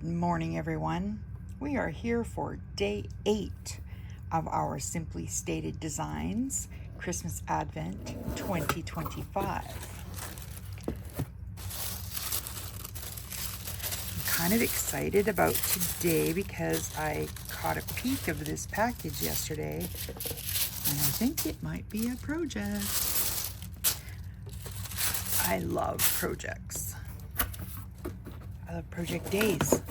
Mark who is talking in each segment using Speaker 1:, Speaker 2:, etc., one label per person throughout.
Speaker 1: Good morning, everyone. We are here for day 8 of our Simply Stated Designs Christmas Advent 2025. I'm kind of excited about today because I caught a peek of this package yesterday and I think it might be a project. I love projects. I love project days.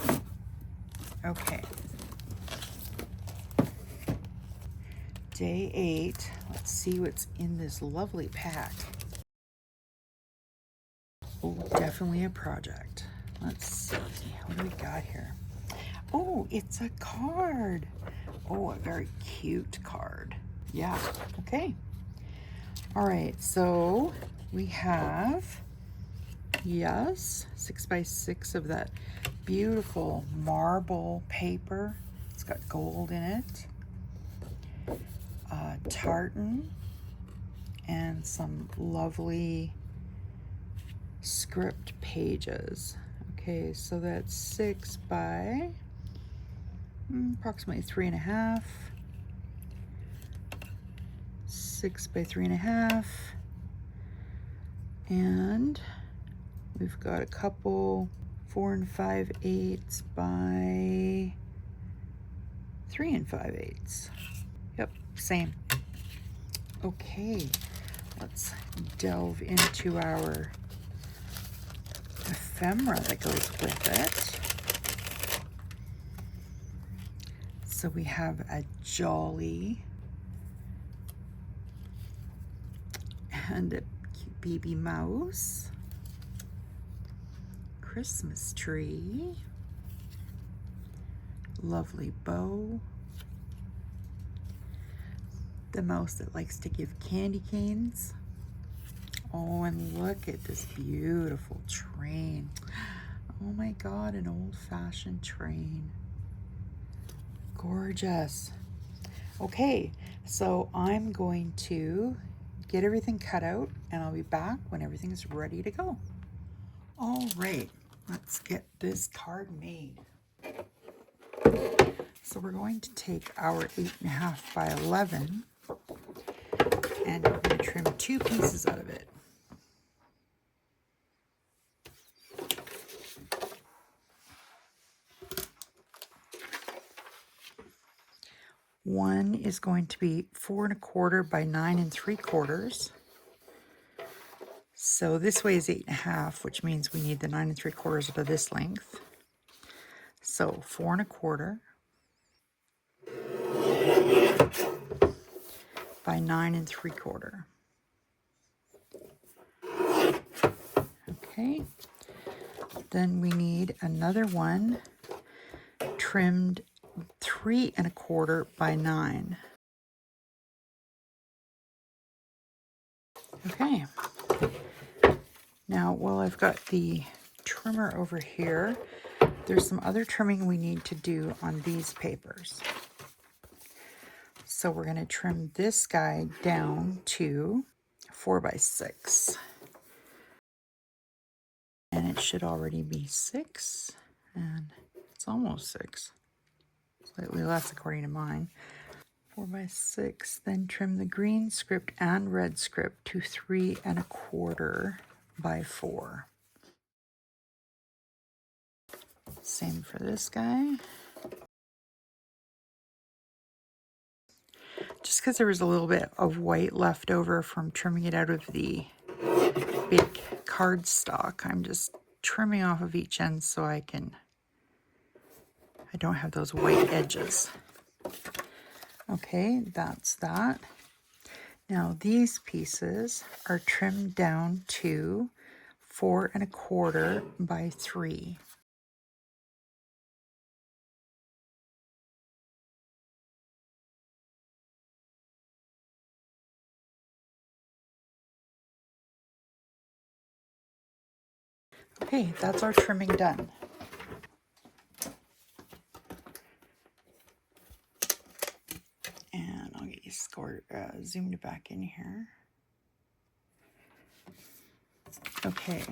Speaker 1: Okay. Day 8. Let's see what's in this lovely pack. Oh, definitely a project. Let's see. What do we got here? Oh, it's a card. Oh, a very cute card. Yeah. Okay. All right. So we have, yes, 6x6 of that beautiful marble paper. It's got gold in it. Tartan and some lovely script pages. Okay, so that's 6 by approximately 3.5. 6 by 3.5. And we've got a couple 4 5/8 by 3 5/8. Yep, same. Okay, let's delve into our ephemera that goes with it. So we have a jolly and a cute baby mouse, Christmas tree, lovely bow, the mouse that likes to give candy canes. Oh, and look at this beautiful train. Oh my God, an old-fashioned train. Gorgeous. Okay, so I'm going to get everything cut out and I'll be back when everything's ready to go. All right, let's get this card made. So we're going to take our 8.5 by 11 and we're going to trim 2 pieces out of it. One is going to be 4 1/4 by 9 3/4. So this way is 8.5, which means we need the 9 3/4 out of this length. So 4 1/4 by 9 3/4. Okay. Then we need another one trimmed 3 1/4 by 9. Okay. Now, while I've got the trimmer over here, there's some other trimming we need to do on these papers. So we're going to trim this guy down to 4 by 6. And it should already be 6, and it's almost 6. Slightly less according to mine. 4 by 6. Then trim the green script and red script to 3 1/4 by 4. Same for this guy. Just because there was a little bit of white left over from trimming it out of the big cardstock, I'm just trimming off of each end so I don't have those white edges. Okay, that's that. Now these pieces are trimmed down to 4 1/4 by 3. Okay, that's our trimming done. And I'll get you zoomed back in here. Okay,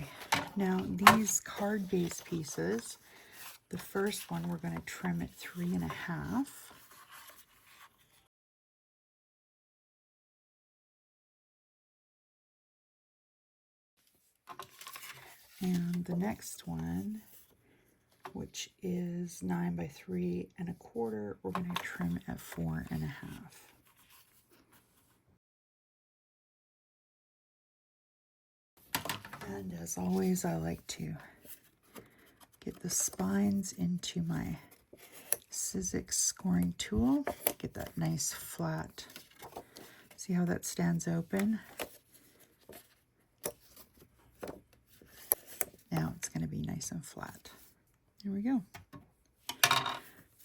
Speaker 1: now these card base pieces The first one, we're going to trim it 3.5. And the next one, which is 9 by 3.25, we're going to trim at 4.5. And as always, I like to get the spines into my Sizzix scoring tool. Get that nice flat. See how that stands open? Now it's going to be nice and flat. There we go.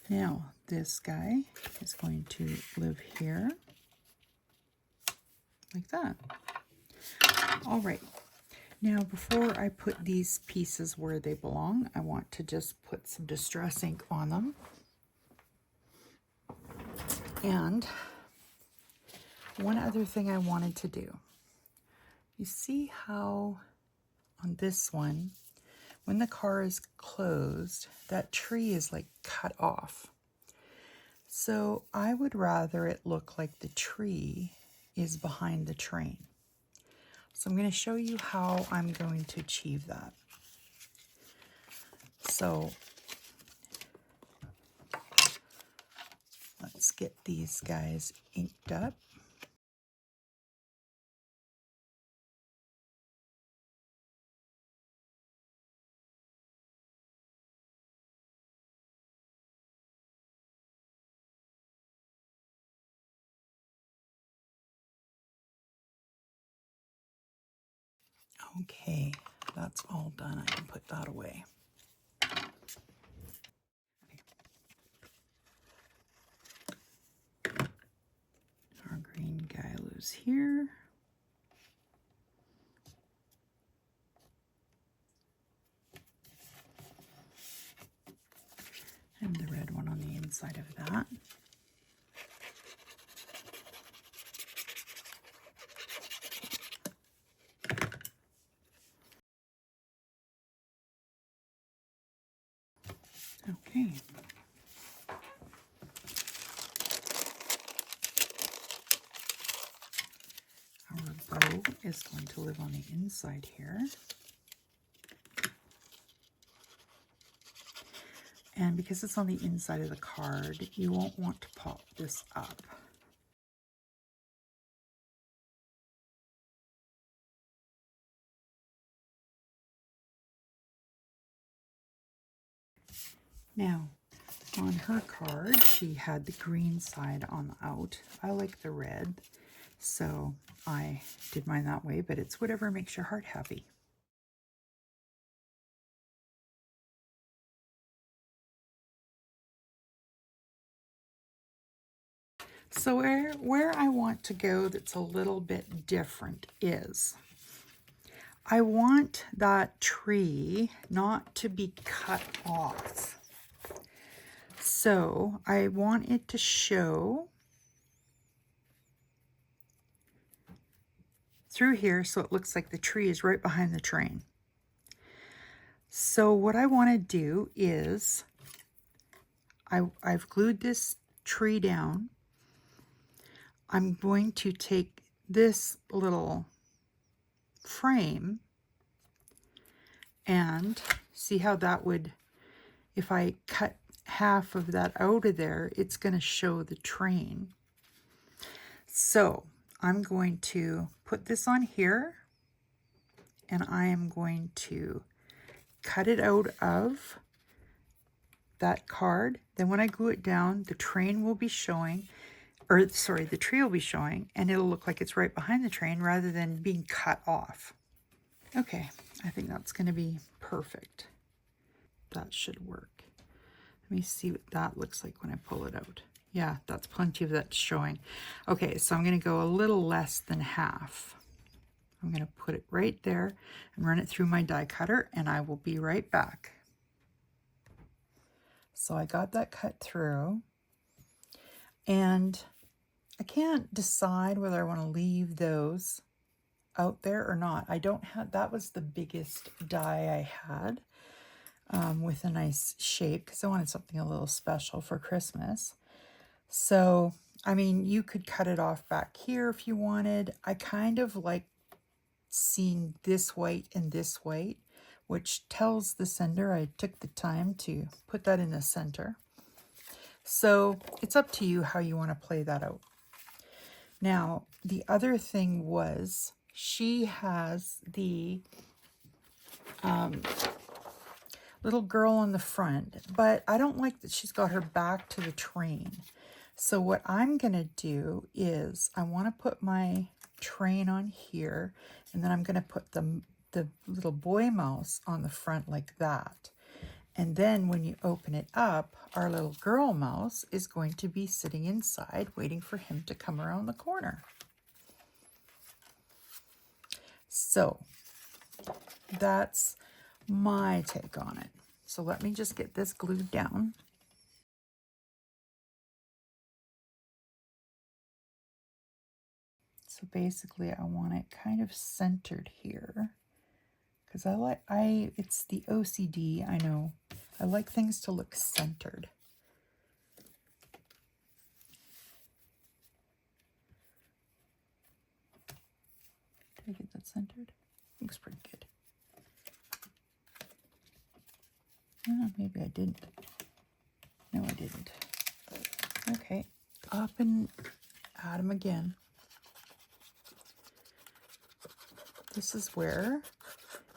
Speaker 1: Now this guy is going to live here, like that. All right. Now before I put these pieces where they belong, I want to just put some distress ink on them. And one other thing I wanted to do. You see how on this one, when the car is closed, that tree is like cut off. So I would rather it look like the tree is behind the train. So I'm going to show you how I'm going to achieve that. So let's get these guys inked up. Okay, that's all done. I can put that away. Our green guy lives here. And the red one on the inside of that. Okay. Our bow is going to live on the inside here. And because it's on the inside of the card, you won't want to pop this up. Now, on her card, she had the green side on the out. I like the red, so I did mine that way, but it's whatever makes your heart happy. So where I want to go that's a little bit different is I want that tree not to be cut off. So I want it to show through here so it looks like the tree is right behind the train. So what I want to do is I've glued this tree down. I'm going to take this little frame and see how that would, if I cut half of that out of there, it's going to show the train. So I'm going to put this on here and I am going to cut it out of that card. Then when I glue it down, the train will be showing, or sorry, the tree will be showing, and it'll look like it's right behind the train rather than being cut off. Okay, I think that's going to be perfect. That should work. Let me see what that looks like when I pull it out. Yeah, that's plenty of that showing. Okay, so I'm going to go a little less than half. I'm going to put it right there and run it through my die cutter, and I will be right back. So I got that cut through, and I can't decide whether I want to leave those out there or not. I don't have, that was the biggest die I had. with a nice shape because I wanted something a little special for Christmas. So, I mean, you could cut it off back here if you wanted. I kind of like seeing this white and this white, which tells the sender I took the time to put that in the center. So it's up to you how you want to play that out. Now, the other thing was she has the little girl on the front, but I don't like that she's got her back to the train. So what I'm going to do is I want to put my train on here, and then I'm going to put the little boy mouse on the front like that. And then when you open it up, our little girl mouse is going to be sitting inside waiting for him to come around the corner. So that's my take on it. So let me just get this glued down. So basically I want it kind of centered here because it's the OCD, I know. I like things to look centered. Did I get that centered? Looks pretty good. Oh, maybe I didn't. No, I didn't. Okay, up and at him again. This is where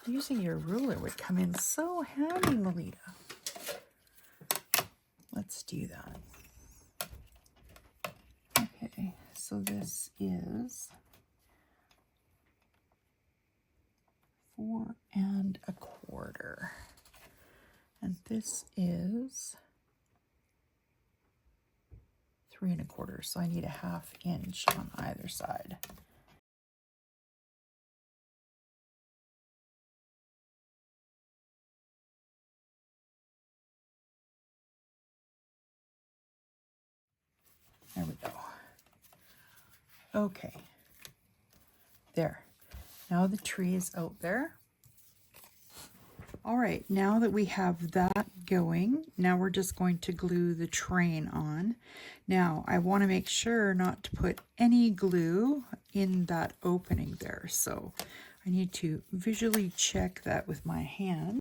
Speaker 1: using your ruler would come in so handy, Melita. Let's do that. Okay, so this is 4 1/4. And this is 3 1/4. So I need a 1/2 inch on either side. There we go. Okay. There. Now the tree is out there. All right, now that we have that going, now we're just going to glue the train on. Now, I want to make sure not to put any glue in that opening there. So I need to visually check that with my hand.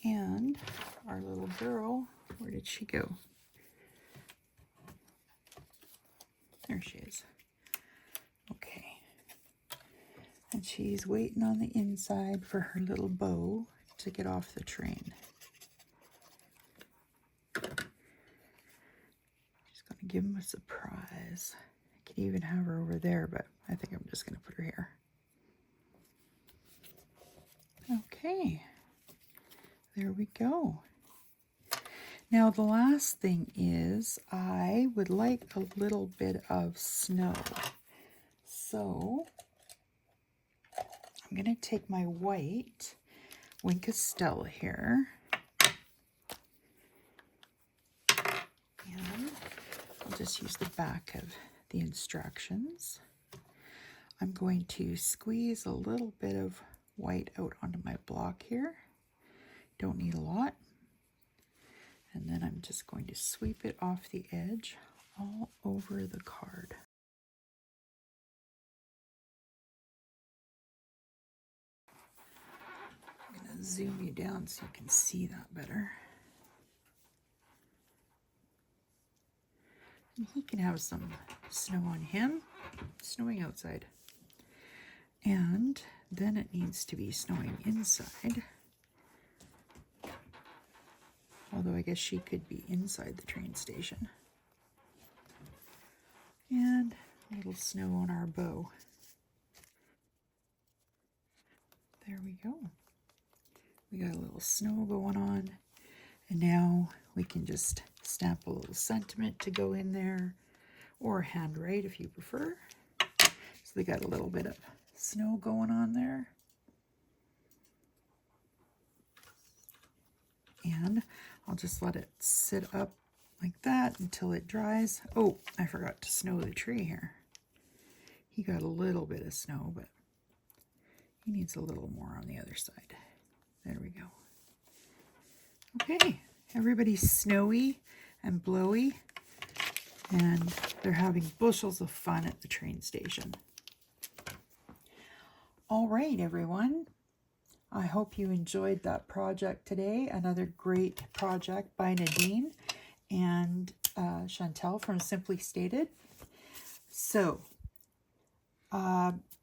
Speaker 1: And our little girl, where did she go? There she is. Okay. And she's waiting on the inside for her little bow to get off the train. She's going to give him a surprise. I could even have her over there, but I think I'm just going to put her here. Okay. There we go. Now the last thing is I would like a little bit of snow. So I'm going to take my white Wink Estella here. And I'll just use the back of the instructions. I'm going to squeeze a little bit of white out onto my block here. Don't need a lot. And then I'm just going to sweep it off the edge all over the card. I'm going to zoom you down so you can see that better. And he can have some snow on him, snowing outside. And then it needs to be snowing inside. Although I guess she could be inside the train station. And a little snow on our bow. There we go. We got a little snow going on. And now we can just stamp a little sentiment to go in there, or handwrite if you prefer. So we got a little bit of snow going on there. And I'll just let it sit up like that until it dries. Oh, I forgot to snow the tree here. He got a little bit of snow, but he needs a little more on the other side. There we go. Okay, everybody's snowy and blowy, and they're having bushels of fun at the train station. All right, everyone. I hope you enjoyed that project today. Another great project by Nadine and Chantel from Simply Stated. So,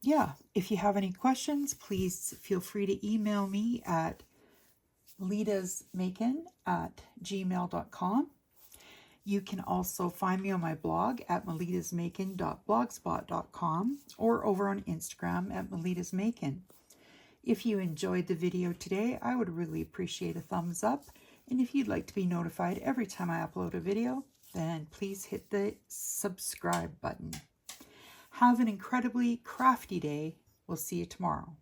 Speaker 1: yeah, if you have any questions, please feel free to email me at melitasmakin@gmail.com. You can also find me on my blog at melitasmakin.blogspot.com or over on Instagram at melitasmakin. If you enjoyed the video today, I would really appreciate a thumbs up. And if you'd like to be notified every time I upload a video, then please hit the subscribe button. Have an incredibly crafty day. We'll see you tomorrow.